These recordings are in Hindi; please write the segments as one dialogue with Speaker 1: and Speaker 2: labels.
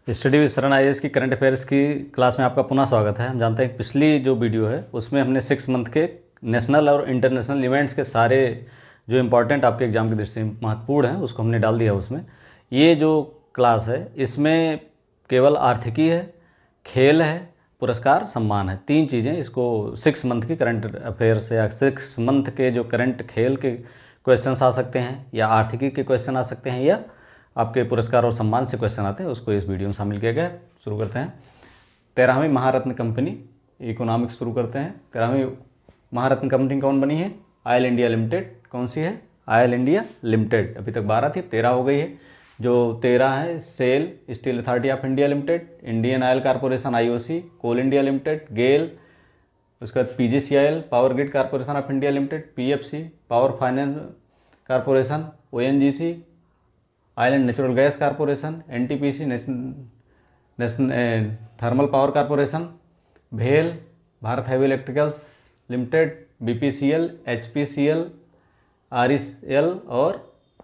Speaker 1: स्टडी विद शरण आईएएस की करंट अफेयर्स की क्लास में आपका पुनः स्वागत है। हम जानते हैं पिछली जो वीडियो है उसमें हमने 6 मंथ के नेशनल और इंटरनेशनल इवेंट्स के सारे जो इम्पोर्टेंट आपके एग्जाम की दृष्टि से महत्वपूर्ण हैं उसको हमने डाल दिया उसमें। ये जो क्लास है इसमें केवल आर्थिकी है, खेल है, पुरस्कार, सम्मान है, 3 चीज़ें। इसको 6 मंथ की करंट अफेयर्स या 6 मंथ के जो करंट खेल के क्वेश्चंस आ सकते हैं या आर्थिकी के क्वेश्चन आ सकते हैं या आपके पुरस्कार और सम्मान से क्वेश्चन आते हैं, उसको इस वीडियो में शामिल किया गया है। शुरू करते हैं। 13वीं महारत्न कंपनी इकोनॉमिक्स शुरू करते हैं। 13वीं महारत्न कंपनी कौन बनी है? Oil India limited. कौन सी है? Oil India limited. अभी तक 12 थी, 13 हो गई है। जो 13 है, SAIL steel authority of India limited, Indian oil corporation IOC, coal India limited, GAIL, उसके बाद PGCIL power grid corporation of India limited, PFC power finance corporation, ONGC oil and natural gas corporation, NTPC national thermal power corporation, भेल Bharat heavy electricals limited, BPCL, HPCL, RECL और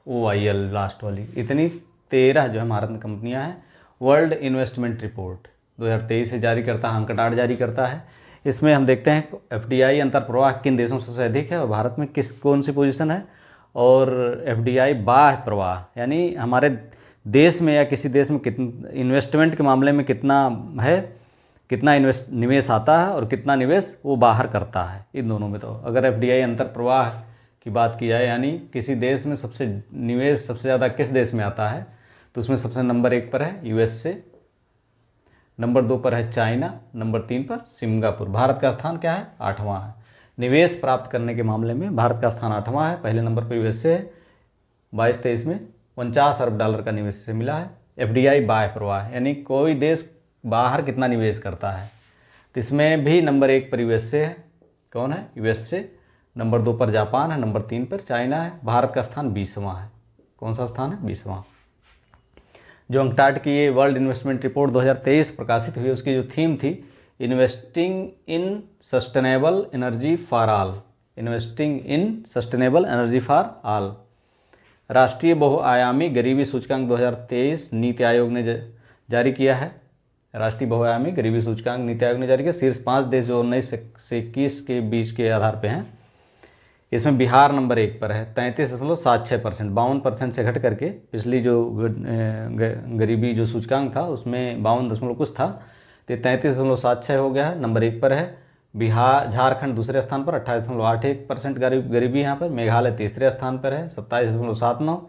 Speaker 1: OIL लास्ट वाली। इतनी 13 जो है महारत्न कंपनियां हैं। वर्ल्ड इन्वेस्टमेंट रिपोर्ट 2023 से जारी करता है, अंकटाट जारी करता है। इसमें हम देखते हैं FDI अंतर प्रवाह किन देशों में सबसे अधिक है और भारत में कौन सी पोजीशन है, और FDI बाह्य प्रवाह यानी हमारे देश में या किसी देश में कितना इन्वेस्टमेंट के मामले में कितना है, कितना निवेश आता है और कितना निवेश वो बाहर करता है। इन दोनों में तो अगर FDI अंतर प्रवाह की बात की जाए यानी किसी देश में सबसे निवेश सबसे ज़्यादा किस देश में आता है, तो उसमें सबसे नंबर 1 पर है USA, नंबर 2 पर है चाइना, नंबर 3 पर सिंगापुर। भारत का स्थान क्या है? 8वां है। निवेश प्राप्त करने के मामले में भारत का स्थान 8वां है। पहले नंबर पर USA है, 22-23 में $49 अरब का निवेश से मिला है। FDI बाह्य प्रवाह यानी कोई देश बाहर कितना निवेश करता है, तो इसमें भी नंबर 1 पर USA है। कौन है? USA। नंबर 2 पर जापान है, नंबर 3 पर चाइना है। भारत का स्थान 20वां है। कौन सा स्थान है? 20वां। जो अंकटाट की ये वर्ल्ड इन्वेस्टमेंट रिपोर्ट 2023 प्रकाशित हुई, उसकी जो थीम थी investing in sustainable energy for all. Investing in sustainable energy for all. राष्ट्रीय बहुआयामी गरीबी सूचकांक 2023 नीति आयोग ने जारी किया है। राष्ट्रीय बहुआयामी गरीबी सूचकांक नीति आयोग ने जारी किया। शीर्ष 5 देश जो 19 से 21 के बीच के आधार पे हैं। इसमें बिहार नंबर 1 पर है, 33.76%, 52% से घट करके पिछली जो गरीबी जो सूचकांक था उसमें 52 कुछ था, तो 33.76 हो गया है, नंबर 1 पर है। बिहार, झारखंड दूसरे स्थान पर 28.81% गरीबी यहाँ पर। मेघालय तीसरे स्थान पर है, 27.79।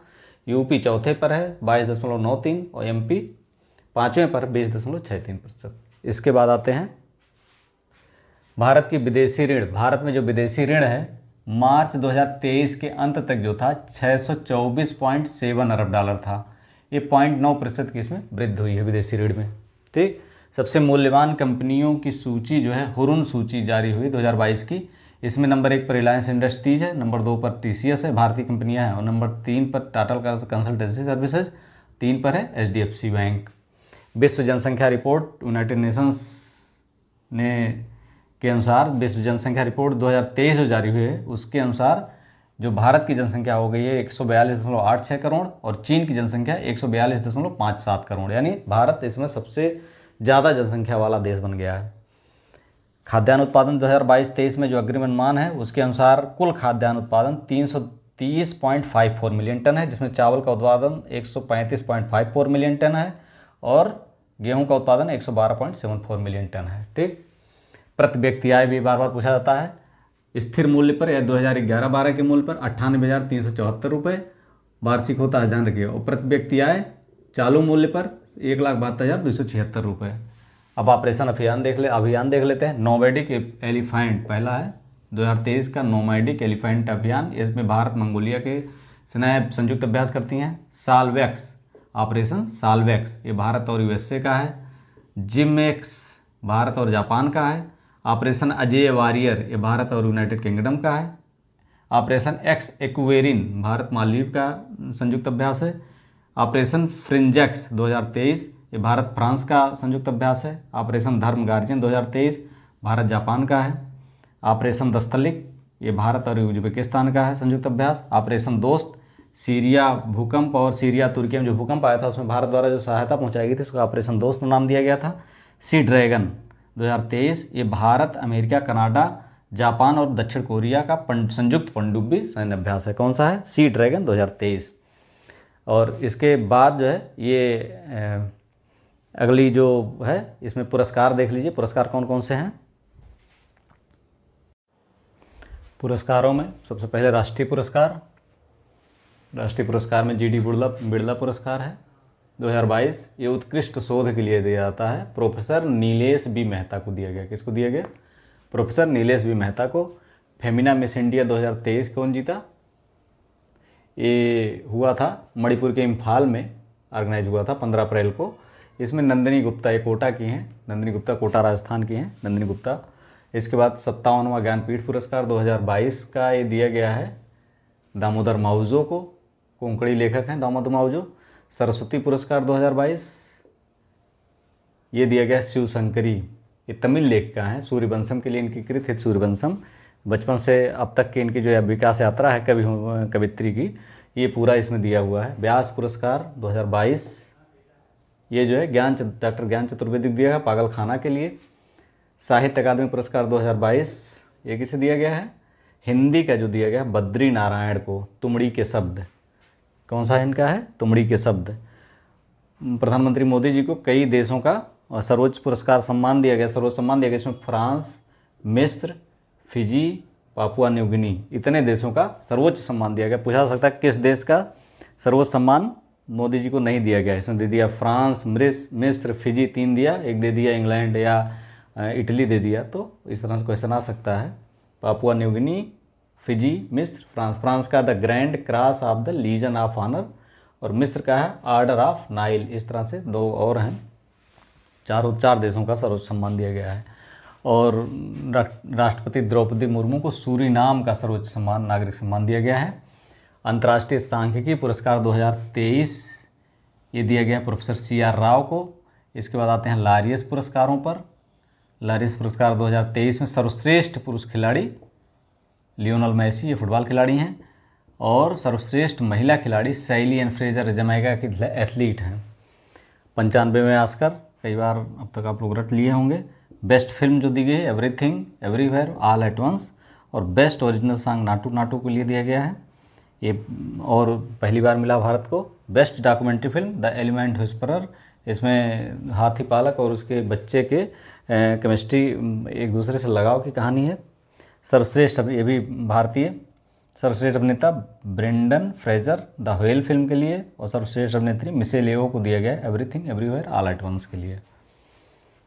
Speaker 1: यूपी चौथे पर है, 22.93 और MP 5वें पर 20.63%। इसके बाद आते हैं भारत की विदेशी ऋण। भारत में जो विदेशी ऋण है मार्च 2023 के अंत तक जो था $624.7 अरब था। ये 0.9% की इसमें वृद्धि हुई है विदेशी ऋण में। ठीक। सबसे मूल्यवान कंपनियों की सूची जो है हुरुन सूची जारी हुई 2022 की। इसमें नंबर 1 पर रिलायंस इंडस्ट्रीज है, नंबर 2 पर TCS है, भारतीय कंपनियां हैं, और नंबर 3 पर टाटा कंसल्टेंसी सर्विसेज, 3 पर है HDFC बैंक। विश्व जनसंख्या रिपोर्ट यूनाइटेड नेशंस ने के अनुसार विश्व जनसंख्या रिपोर्ट 2023 जो जारी हुई है उसके अनुसार जो भारत की जनसंख्या हो गई है 142.86 करोड़ और चीन की जनसंख्या 142.57 करोड़, यानी भारत इसमें सबसे ज़्यादा जनसंख्या वाला देश बन गया है। खाद्यान्न उत्पादन 2022-23 में जो अग्रिम अनुमान है उसके अनुसार कुल खाद्यान्न उत्पादन 330.54 मिलियन टन है, जिसमें चावल का उत्पादन 135.54 मिलियन टन है और गेहूं का उत्पादन 112.74 मिलियन टन है। ठीक। प्रति व्यक्ति आय भी बार बार पूछा जाता है। स्थिर मूल्य पर या 2011-12 के मूल्य पर 98,374 रुपये वार्षिक होता है, ध्यान रखिए। और प्रति व्यक्ति आय चालू मूल्य पर 1,72,276 रुपये। अब ऑपरेशन अभियान देख लेते हैं। नोमैडिक एलिफेंट पहला है 2023 का नोमैडिक एलिफेंट अभियान। इसमें भारत मंगोलिया के सेनाएं संयुक्त अभ्यास करती हैं। साल्वेक्स, ऑपरेशन साल्वेक्स, ये भारत और USA का है। जिमेक्स भारत और जापान का है। ऑपरेशन अजय वारियर ये भारत और यूनाइटेड किंगडम का है। ऑपरेशन एक्स एक्वेरिन भारत मालदीव का संयुक्त अभ्यास है। ऑपरेशन फ्रिंजेक्स 2023 ये भारत फ्रांस का संयुक्त अभ्यास है। ऑपरेशन धर्म गार्जियन 2023 भारत जापान का है। ऑपरेशन दस्तलिक ये भारत और उज्बेकिस्तान का है संयुक्त अभ्यास। ऑपरेशन दोस्त सीरिया भूकंप और सीरिया तुर्की में जो भूकंप आया था उसमें भारत द्वारा जो सहायता पहुंचाई गई थी उसका ऑपरेशन दोस्त नाम दिया गया था। सी ड्रैगन 2023 ये भारत, अमेरिका, कनाडा, जापान और दक्षिण कोरिया का संयुक्त पनडुब्बी सैन्य अभ्यास है। कौन सा है? Sea dragon 2023। और इसके बाद जो है ये अगली जो है इसमें पुरस्कार देख लीजिए, पुरस्कार कौन कौन से हैं। पुरस्कारों में सबसे पहले राष्ट्रीय पुरस्कार, राष्ट्रीय पुरस्कार में जीडी बिड़ला पुरस्कार है 2022। ये उत्कृष्ट शोध के लिए दिया जाता है। प्रोफेसर नीलेश बी मेहता को दिया गया। किसको दिया गया? प्रोफेसर नीलेश बी मेहता को। फेमिना मिस इंडिया 2023 कौन जीता? ये हुआ था मणिपुर के इम्फाल में, ऑर्गेनाइज हुआ था 15 अप्रैल को। इसमें नंदिनी गुप्ता, ये कोटा की हैं, नंदिनी गुप्ता कोटा राजस्थान की हैं, नंदिनी गुप्ता। इसके बाद 57वां ज्ञानपीठ पुरस्कार 2022 का ये दिया गया है दामोदर माउजो को, कोंकणी लेखक हैं दामोदर माउजो। सरस्वती पुरस्कार 2022 ये दिया गया शिव शंकरी, ये तमिल लेखिका हैं, सूर्यवंशम के लिए इनकी कृत है सूर्यवंशम। बचपन से अब तक की इनकी जो विकास यात्रा है कवित्री की, ये पूरा इसमें दिया हुआ है। व्यास पुरस्कार 2022 ये जो है डॉक्टर ज्ञान चतुर्वेदी को दिया है पागलखाना के लिए। साहित्य अकादमी पुरस्कार 2022 ये किसे दिया गया है? हिंदी का जो दिया गया है बद्री नारायण को, तुमड़ी के शब्द। कौन सा इनका है? तुमड़ी के शब्द। प्रधानमंत्री मोदी जी को कई देशों का सर्वोच्च पुरस्कार सम्मान दिया गया, सर्वोच्च सम्मान दिया गया। इसमें फ्रांस, मिस्र, फिजी, पापुआ न्यू गिनी, इतने देशों का सर्वोच्च सम्मान दिया गया। पूछा जा सकता है किस देश का सर्वोच्च सम्मान मोदी जी को नहीं दिया गया? इसमें दे दिया फ्रांस, मिस्र, फिजी 3 दिया, एक दे दिया इंग्लैंड या इटली दे दिया। तो इस तरह से क्वेश्चन आ सकता है। पापुआ न्यू गिनी, फिजी, मिस्र, फ्रांस। फ्रांस का the Grand Cross of the Legion of Honour और मिस्र का है ऑर्डर ऑफ नाइल। इस तरह से 2 और हैं, 4 देशों का सर्वोच्च सम्मान दिया गया है। और राष्ट्रपति द्रौपदी मुर्मू को सूरीनाम का सर्वोच्च सम्मान, नागरिक सम्मान दिया गया है। अंतर्राष्ट्रीय सांख्यिकी पुरस्कार 2023 ये दिया गया प्रोफेसर CR राव को। इसके बाद आते हैं लारियस पुरस्कारों पर। लारियस पुरस्कार 2023 में सर्वश्रेष्ठ पुरुष खिलाड़ी लियोनल मेसी, ये फुटबॉल खिलाड़ी हैं। और सर्वश्रेष्ठ महिला खिलाड़ी शैली एन फ्रेजर, जमैका की एथलीट हैं। 95वें ऑस्कर, कई बार अब तक आप लोग रट लिए होंगे। बेस्ट फिल्म जो दी गई है everything everywhere all at once. और best original song Naatu Naatu के लिए दिया गया है ये, और पहली बार मिला भारत को। Best documentary film the element whisperer, इसमें हाथी पालक और उसके बच्चे के केमिस्ट्री, एक दूसरे से लगाव की कहानी है। सर्वश्रेष्ठ, ये भी भारतीय, सर्वश्रेष्ठ अभिनेता Brendon Fraser the whale film के लिए। और सर्वश्रेष्ठ अभिनेत्री मिशेल येओ को दिया गया Everything everywhere all at Once के लिए।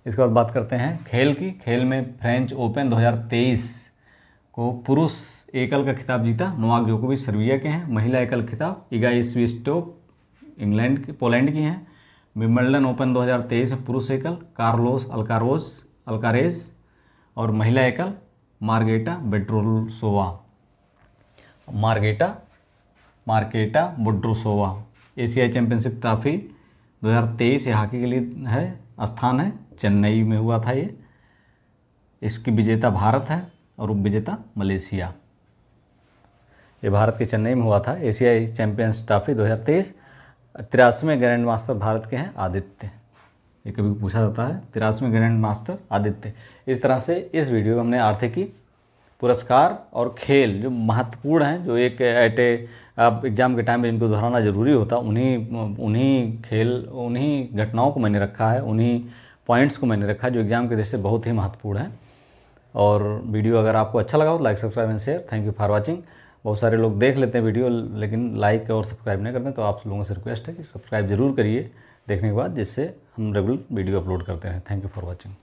Speaker 1: इसके बाद बात करते हैं खेल की। खेल में फ्रेंच ओपन 2023 को पुरुष एकल का खिताब जीता नोवाक जोकोविच, सर्बिया के हैं। महिला एकल खिताब इगा स्विस्टोक इंग्लैंड की, पोलैंड की हैं। विंबलडन ओपन 2023 में पुरुष एकल कार्लोस अल्कारेज और महिला एकल मार्गेटा बेड्रोसोवा, मार्केटा बोड्रोसोवा। एशियाई चैंपियनशिप ट्रॉफी 2023 ये हॉकी के लिए है, स्थान है चेन्नई में हुआ था ये। इसकी विजेता भारत है और उप विजेता मलेशिया। ये भारत के चेन्नई में हुआ था एशियाई चैंपियंस ट्रॉफी 2023। 83वें ग्रैंड मास्टर भारत के हैं आदित्य, ये कभी पूछा जाता है। 83वें ग्रैंड मास्टर आदित्य। इस तरह से इस वीडियो में हमने आर्थिकी, पुरस्कार और खेल जो महत्वपूर्ण हैं, जो एक आप एग्ज़ाम के टाइम में इनको दोहराना ज़रूरी होता, उन्हीं घटनाओं को मैंने रखा है, उन्हीं पॉइंट्स को मैंने रखा है जो एग्ज़ाम के दृष्टि से बहुत ही महत्वपूर्ण है। और वीडियो अगर आपको अच्छा लगा हो तो like, subscribe and share. Thank you for watching. बहुत सारे लोग देख लेते हैं वीडियो लेकिन लाइक और सब्सक्राइब नहीं करते, तो आप लोगों से रिक्वेस्ट है कि सब्सक्राइब जरूर करिए देखने के बाद, जिससे हम रेगुलर वीडियो अपलोड करते हैं। Thank you for watching.